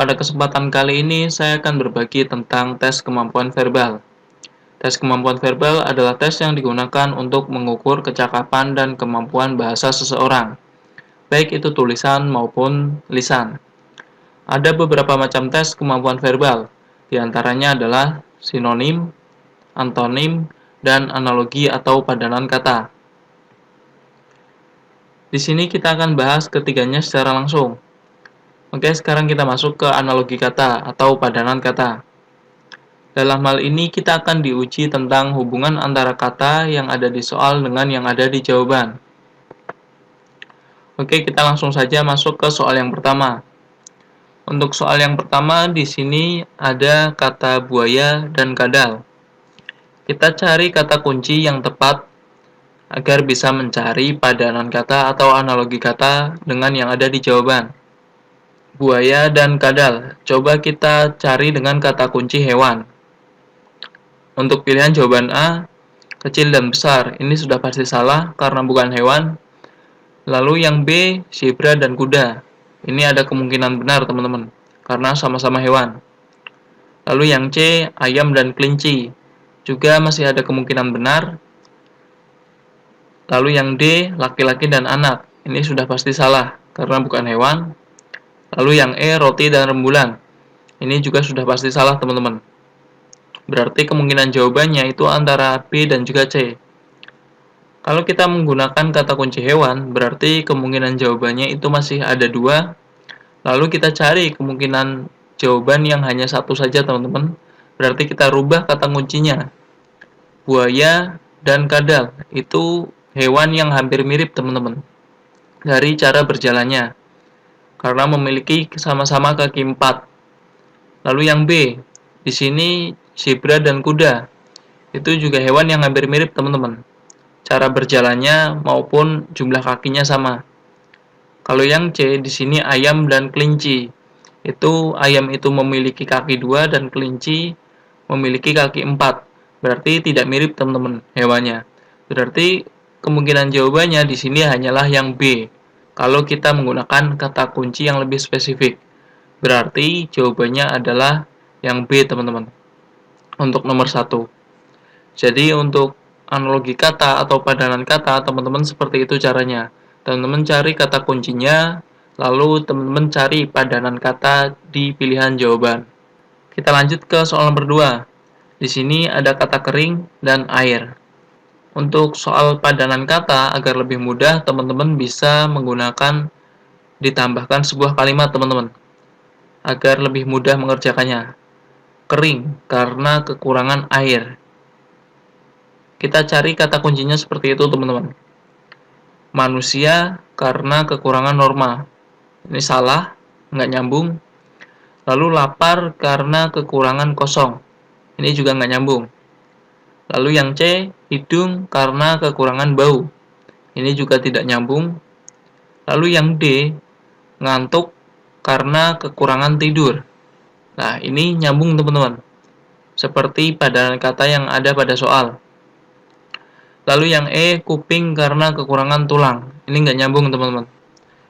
Pada kesempatan kali ini saya akan berbagi tentang tes kemampuan verbal. Tes kemampuan verbal adalah tes yang digunakan untuk mengukur kecakapan dan kemampuan bahasa seseorang, baik itu tulisan maupun lisan. Ada beberapa macam tes kemampuan verbal, di antaranya adalah sinonim, antonim, dan analogi atau padanan kata. Di sini kita akan bahas ketiganya secara langsung. Oke, sekarang kita masuk ke analogi kata atau padanan kata. Dalam hal ini kita akan diuji tentang hubungan antara kata yang ada di soal dengan yang ada di jawaban. Oke, kita langsung saja masuk ke soal yang pertama. Untuk soal yang pertama di sini ada kata buaya dan kadal. Kita cari kata kunci yang tepat agar bisa mencari padanan kata atau analogi kata dengan yang ada di jawaban. Buaya dan kadal. Coba kita cari dengan kata kunci hewan. Untuk pilihan jawaban A, kecil dan besar, ini sudah pasti salah karena bukan hewan. Lalu yang B, zebra dan kuda. Ini ada kemungkinan benar teman-teman, karena sama-sama hewan. Lalu yang C, ayam dan kelinci. Juga masih ada kemungkinan benar. Lalu yang D, laki-laki dan anak. Ini sudah pasti salah, karena bukan hewan. Lalu yang E, roti dan rembulan. Ini juga sudah pasti salah teman-teman. Berarti kemungkinan jawabannya itu antara B dan juga C. Kalau kita menggunakan kata kunci hewan, berarti kemungkinan jawabannya itu masih ada dua. Lalu kita cari kemungkinan jawaban yang hanya satu saja teman-teman. Berarti kita rubah kata kuncinya. Buaya dan kadal itu hewan yang hampir mirip teman-teman. Dari cara berjalannya. Karena memiliki sama-sama kaki 4. Lalu yang B, di sini zebra dan kuda. Itu juga hewan yang hampir mirip teman-teman. Cara berjalannya maupun jumlah kakinya sama. Kalau yang C, di sini ayam dan kelinci. Itu ayam itu memiliki kaki 2 dan kelinci memiliki kaki 4. Berarti tidak mirip teman-teman hewannya. Berarti kemungkinan jawabannya di sini hanyalah yang B. Kalau kita menggunakan kata kunci yang lebih spesifik. Berarti jawabannya adalah yang B teman-teman. Untuk nomor 1. Jadi untuk analogi kata atau padanan kata, teman-teman seperti itu caranya. Teman-teman cari kata kuncinya, lalu teman-teman cari padanan kata di pilihan jawaban. Kita lanjut ke soal nomor 2. Di sini ada kata kering dan air. Untuk soal padanan kata, agar lebih mudah, teman-teman bisa menggunakan ditambahkan sebuah kalimat, teman-teman. Agar lebih mudah mengerjakannya. Kering, karena kekurangan air. Kita cari kata kuncinya seperti itu, teman-teman. Manusia, karena kekurangan norma. Ini salah, nggak nyambung. Lalu lapar, karena kekurangan kosong. Ini juga nggak nyambung. Lalu yang C, hidung karena kekurangan bau. Ini juga tidak nyambung. Lalu yang D, ngantuk karena kekurangan tidur. Nah, ini nyambung teman-teman. Seperti padanan kata yang ada pada soal. Lalu yang E, kuping karena kekurangan tulang. Ini nggak nyambung teman-teman.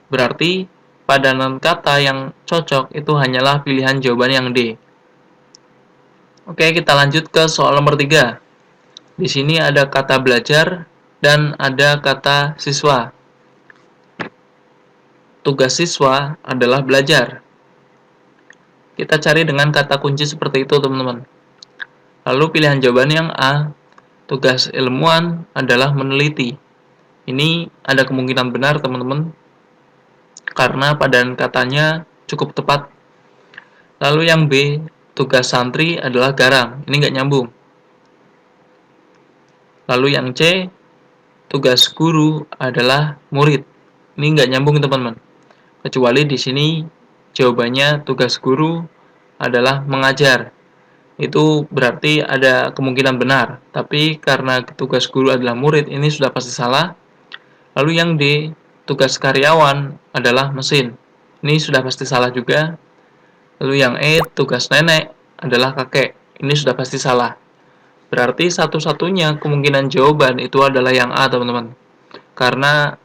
Berarti padanan kata yang cocok itu hanyalah pilihan jawaban yang D. Oke, kita lanjut ke soal nomor 3. Di sini ada kata belajar dan ada kata siswa. Tugas siswa adalah belajar. Kita cari dengan kata kunci seperti itu, teman-teman. Lalu pilihan jawaban yang A, tugas ilmuwan adalah meneliti. Ini ada kemungkinan benar, teman-teman, karena padanan katanya cukup tepat. Lalu yang B, tugas santri adalah garang. Ini nggak nyambung. Lalu yang C, tugas guru adalah murid. Ini nggak nyambung teman-teman. Kecuali di sini jawabannya tugas guru adalah mengajar. Itu berarti ada kemungkinan benar. Tapi karena tugas guru adalah murid, ini sudah pasti salah. Lalu yang D, tugas karyawan adalah mesin. Ini sudah pasti salah juga. Lalu yang E, tugas nenek adalah kakek. Ini sudah pasti salah. Berarti satu-satunya kemungkinan jawaban itu adalah yang A, teman-teman. Karena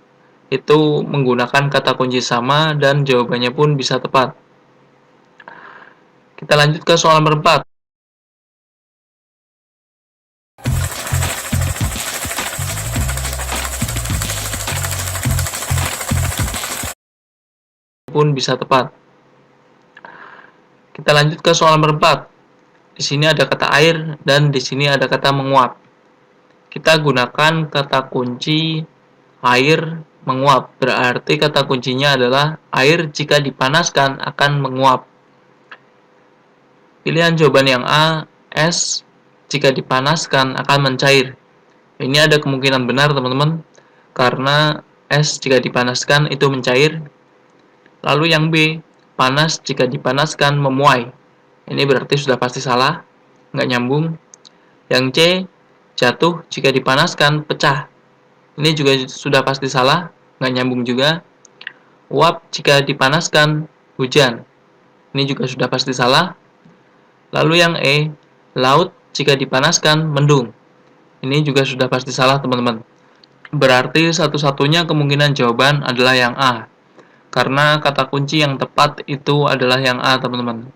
itu menggunakan kata kunci sama dan jawabannya pun bisa tepat. Kita lanjut ke soal nomor 4. Pun bisa tepat. Kita lanjut ke soal nomor 4. Di sini ada kata air dan di sini ada kata menguap. Kita gunakan kata kunci air menguap. Berarti kata kuncinya adalah air jika dipanaskan akan menguap. Pilihan jawaban yang A, es jika dipanaskan akan mencair. Ini ada kemungkinan benar teman-teman, karena es jika dipanaskan itu mencair. Lalu yang B, panas jika dipanaskan memuai. Ini berarti sudah pasti salah, nggak nyambung. Yang C, jatuh jika dipanaskan pecah. Ini juga sudah pasti salah, nggak nyambung juga. Uap jika dipanaskan hujan. Ini juga sudah pasti salah. Lalu yang E, laut jika dipanaskan mendung. Ini juga sudah pasti salah teman-teman. Berarti satu-satunya kemungkinan jawaban adalah yang A. Karena kata kunci yang tepat itu adalah yang A teman-teman.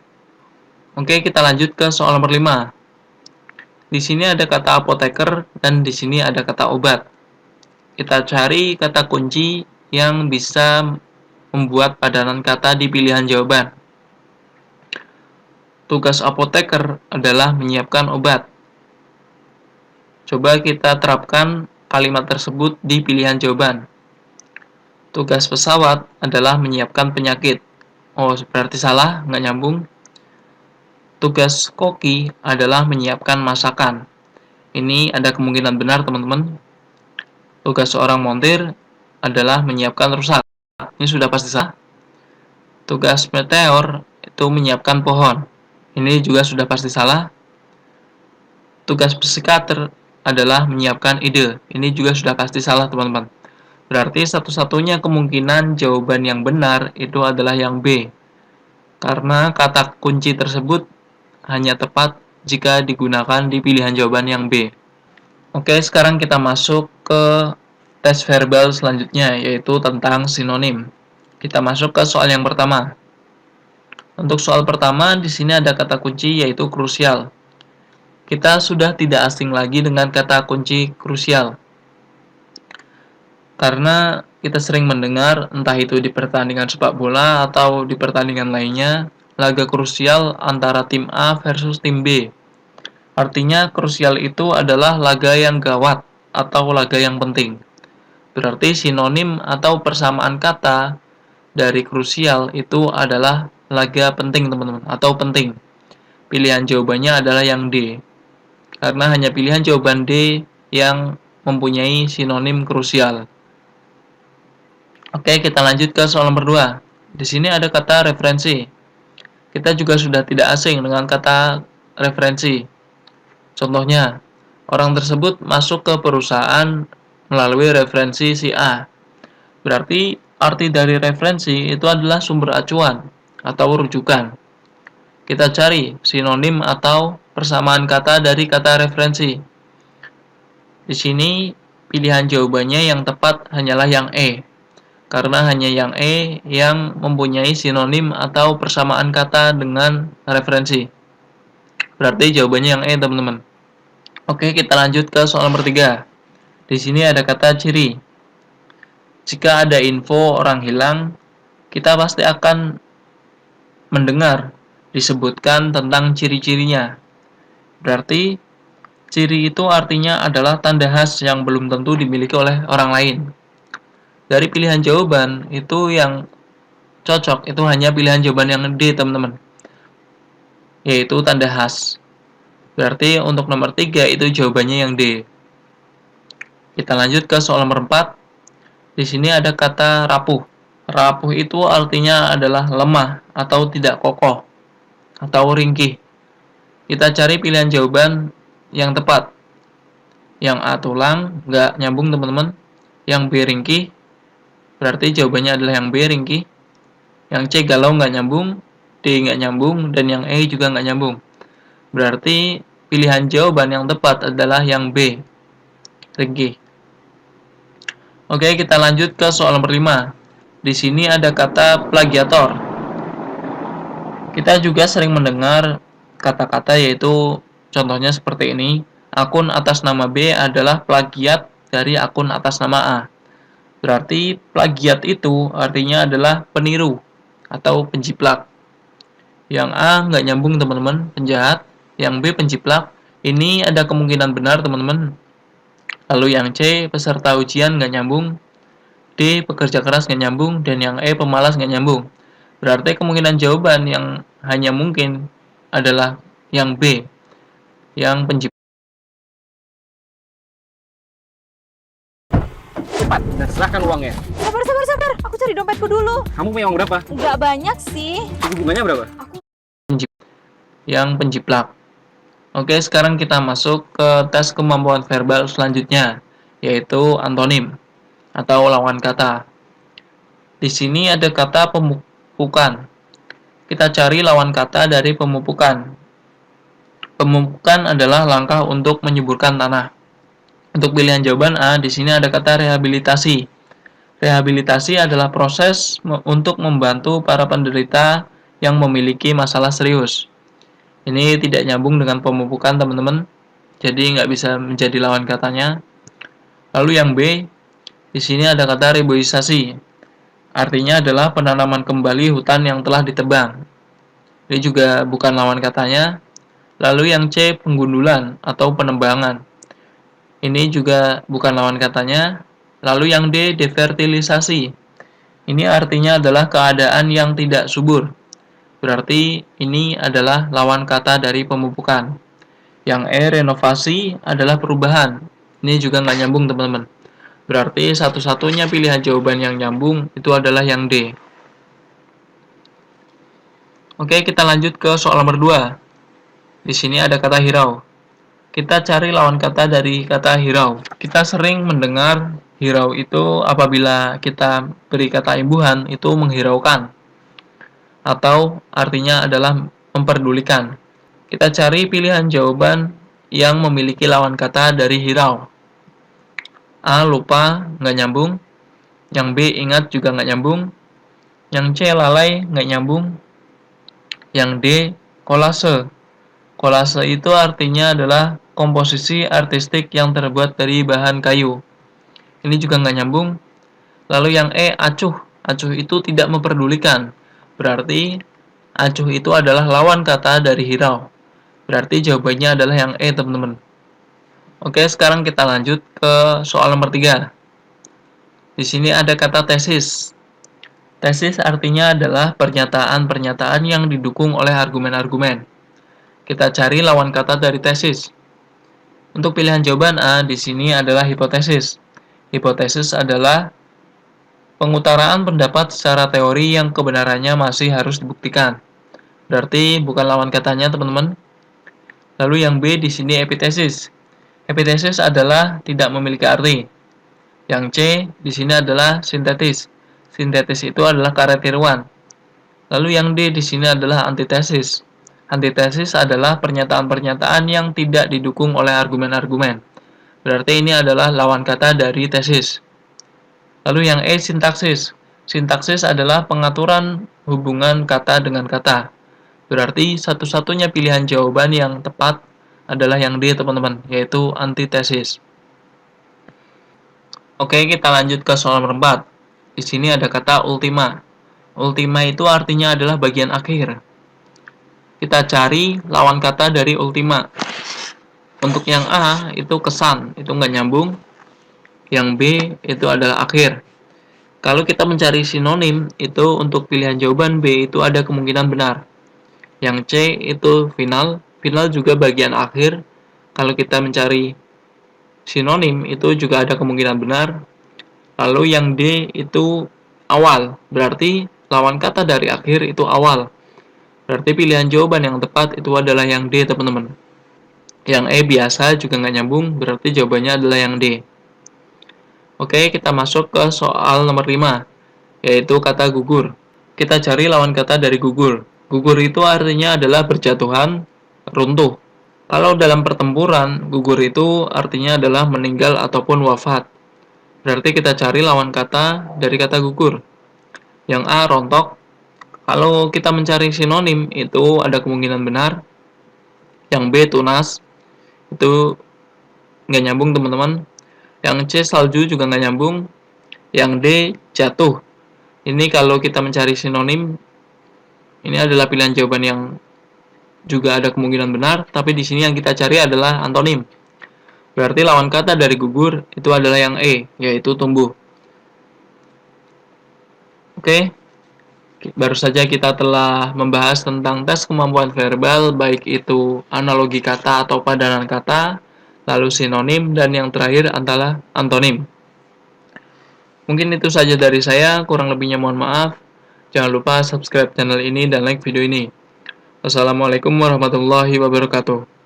Oke, kita lanjut ke soal nomor 5. Di sini ada kata apoteker dan di sini ada kata obat. Kita cari kata kunci yang bisa membuat padanan kata di pilihan jawaban. Tugas apoteker adalah menyiapkan obat. Coba kita terapkan kalimat tersebut di pilihan jawaban. Tugas pesawat adalah menyiapkan penyakit. Oh, berarti salah, nggak nyambung. Tugas koki adalah menyiapkan masakan. Ini ada kemungkinan benar, teman-teman. Tugas seorang montir adalah menyiapkan rusak. Ini sudah pasti salah. Tugas meteor itu menyiapkan pohon. Ini juga sudah pasti salah. Tugas psikiater adalah menyiapkan ide. Ini juga sudah pasti salah, teman-teman. Berarti satu-satunya kemungkinan jawaban yang benar itu adalah yang B. Karena kata kunci tersebut hanya tepat jika digunakan di pilihan jawaban yang B. Oke, sekarang kita masuk ke tes verbal selanjutnya, yaitu tentang sinonim. Kita masuk ke soal yang pertama. Untuk soal pertama, di sini ada kata kunci yaitu krusial. Kita sudah tidak asing lagi dengan kata kunci krusial. Karena kita sering mendengar, entah itu di pertandingan sepak bola atau di pertandingan lainnya, laga krusial antara tim A versus tim B. Artinya krusial itu adalah laga yang gawat atau laga yang penting. Berarti sinonim atau persamaan kata dari krusial itu adalah laga penting teman-teman, atau penting. Pilihan jawabannya adalah yang D. Karena hanya pilihan jawaban D yang mempunyai sinonim krusial. Oke, kita lanjut ke soal nomor 2. Di sini ada kata referensi. Kita juga sudah tidak asing dengan kata referensi. Contohnya, orang tersebut masuk ke perusahaan melalui referensi si A. Berarti arti dari referensi itu adalah sumber acuan atau rujukan. Kita cari sinonim atau persamaan kata dari kata referensi. Di sini pilihan jawabannya yang tepat hanyalah yang E. Karena hanya yang E yang mempunyai sinonim atau persamaan kata dengan referensi. Berarti jawabannya yang E, teman-teman. Oke, kita lanjut ke soal nomor 3. Di sini ada kata ciri. Jika ada info orang hilang, kita pasti akan mendengar disebutkan tentang ciri-cirinya. Berarti ciri itu artinya adalah tanda khas yang belum tentu dimiliki oleh orang lain. Dari pilihan jawaban itu yang cocok itu hanya pilihan jawaban yang D, teman-teman, yaitu tanda khas. Berarti untuk nomor 3 itu jawabannya yang D. Kita lanjut ke soal nomor 4. Di sini ada kata rapuh. Rapuh itu artinya adalah lemah atau tidak kokoh atau ringkih. Kita cari pilihan jawaban yang tepat. Yang A tulang, nggak nyambung teman-teman. Yang B ringkih, berarti jawabannya adalah yang B ringkih. Yang C galau, nggak nyambung. D nggak nyambung, dan yang E juga nggak nyambung. Berarti pilihan jawaban yang tepat adalah yang B, ringkih. Oke, kita lanjut ke soal nomor 5. Di sini ada kata plagiator. Kita juga sering mendengar kata-kata yaitu contohnya seperti ini, akun atas nama B adalah plagiat dari akun atas nama A. Berarti plagiat itu artinya adalah peniru atau penjiplak. Yang A nggak nyambung teman-teman, penjahat. Yang B penjiplak. Ini ada kemungkinan benar teman-teman. Lalu yang C peserta ujian nggak nyambung. D pekerja keras nggak nyambung. Dan yang E pemalas nggak nyambung. Berarti kemungkinan jawaban yang hanya mungkin adalah yang B, yang penjiplak. Cepat, dan serahkan uangnya. Sabar, sabar, sabar. Aku cari dompetku dulu. Kamu punya uang berapa? Nggak banyak sih. Suku bunganya berapa? Yang penjiplak. Oke, sekarang kita masuk ke tes kemampuan verbal selanjutnya, yaitu antonim atau lawan kata. Di sini ada kata pemupukan. Kita cari lawan kata dari pemupukan. Pemupukan adalah langkah untuk menyuburkan tanah. Untuk pilihan jawaban A, di sini ada kata rehabilitasi. Rehabilitasi adalah proses untuk membantu para penderita yang memiliki masalah serius. Ini tidak nyambung dengan pemupukan, teman-teman. Jadi nggak bisa menjadi lawan katanya. Lalu yang B, di sini ada kata reboisasi. Artinya adalah penanaman kembali hutan yang telah ditebang. Ini juga bukan lawan katanya. Lalu yang C, penggundulan atau penebangan. Ini juga bukan lawan katanya. Lalu yang D, defertilisasi. Ini artinya adalah keadaan yang tidak subur. Berarti ini adalah lawan kata dari pemupukan. Yang E, renovasi adalah perubahan. Ini juga nggak nyambung teman-teman. Berarti satu-satunya pilihan jawaban yang nyambung itu adalah yang D. Oke, kita lanjut ke soal nomor 2. Di sini ada kata hirau. Kita cari lawan kata dari kata hirau. Kita sering mendengar hirau itu apabila kita beri kata imbuhan itu menghiraukan. Atau artinya adalah memperdulikan. Kita cari pilihan jawaban yang memiliki lawan kata dari hirau. A, lupa, nggak nyambung. Yang B, ingat, juga nggak nyambung. Yang C, lalai, nggak nyambung. Yang D, kolase. Kolase itu artinya adalah komposisi artistik yang terbuat dari bahan kayu. Ini juga nggak nyambung. Lalu yang E, acuh. Acuh itu tidak memperdulikan. Berarti acuh itu adalah lawan kata dari hirau. Berarti jawabannya adalah yang E, teman-teman. Oke, sekarang kita lanjut ke soal nomor 3. Di sini ada kata tesis. Tesis artinya adalah pernyataan-pernyataan yang didukung oleh argumen-argumen. Kita cari lawan kata dari tesis. Untuk pilihan jawaban A, di sini adalah hipotesis. Hipotesis adalah pengutaraan pendapat secara teori yang kebenarannya masih harus dibuktikan. Berarti bukan lawan katanya, teman-teman. Lalu yang B di sini epitesis. Epitesis adalah tidak memiliki arti. Yang C di sini adalah sintetis. Sintetis itu adalah karet tiruan. Lalu yang D di sini adalah antitesis. Antitesis adalah pernyataan-pernyataan yang tidak didukung oleh argumen-argumen. Berarti ini adalah lawan kata dari tesis. Lalu yang E, sintaksis. Sintaksis adalah pengaturan hubungan kata dengan kata. Berarti satu-satunya pilihan jawaban yang tepat adalah yang D, teman-teman, yaitu antitesis. Oke, kita lanjut ke soal nomor 4. Di sini ada kata ultima. Ultima itu artinya adalah bagian akhir. Kita cari lawan kata dari ultima. Untuk yang A itu kesan, itu nggak nyambung. Yang B itu adalah akhir. Kalau kita mencari sinonim, itu untuk pilihan jawaban B itu ada kemungkinan benar. Yang C itu final. Final juga bagian akhir. Kalau kita mencari sinonim, itu juga ada kemungkinan benar. Lalu yang D itu awal. Berarti lawan kata dari akhir itu awal. Berarti pilihan jawaban yang tepat itu adalah yang D, teman-teman. Yang E biasa juga nggak nyambung, berarti jawabannya adalah yang D. Oke, kita masuk ke soal nomor 5, yaitu kata gugur. Kita cari lawan kata dari gugur. Gugur itu artinya adalah berjatuhan, runtuh. Kalau dalam pertempuran, gugur itu artinya adalah meninggal ataupun wafat. Berarti kita cari lawan kata dari kata gugur. Yang A, rontok. Kalau kita mencari sinonim, itu ada kemungkinan benar. Yang B, tunas, itu nggak nyambung teman-teman. Yang C, salju, juga nggak nyambung. Yang D, jatuh. Ini kalau kita mencari sinonim, ini adalah pilihan jawaban yang juga ada kemungkinan benar, tapi di sini yang kita cari adalah antonim. Berarti lawan kata dari gugur itu adalah yang E, yaitu tumbuh. Oke, baru saja kita telah membahas tentang tes kemampuan verbal, baik itu analogi kata atau padanan kata, lalu sinonim, dan yang terakhir adalah antonim. Mungkin itu saja dari saya, kurang lebihnya mohon maaf. Jangan lupa subscribe channel ini dan like video ini. Wassalamualaikum warahmatullahi wabarakatuh.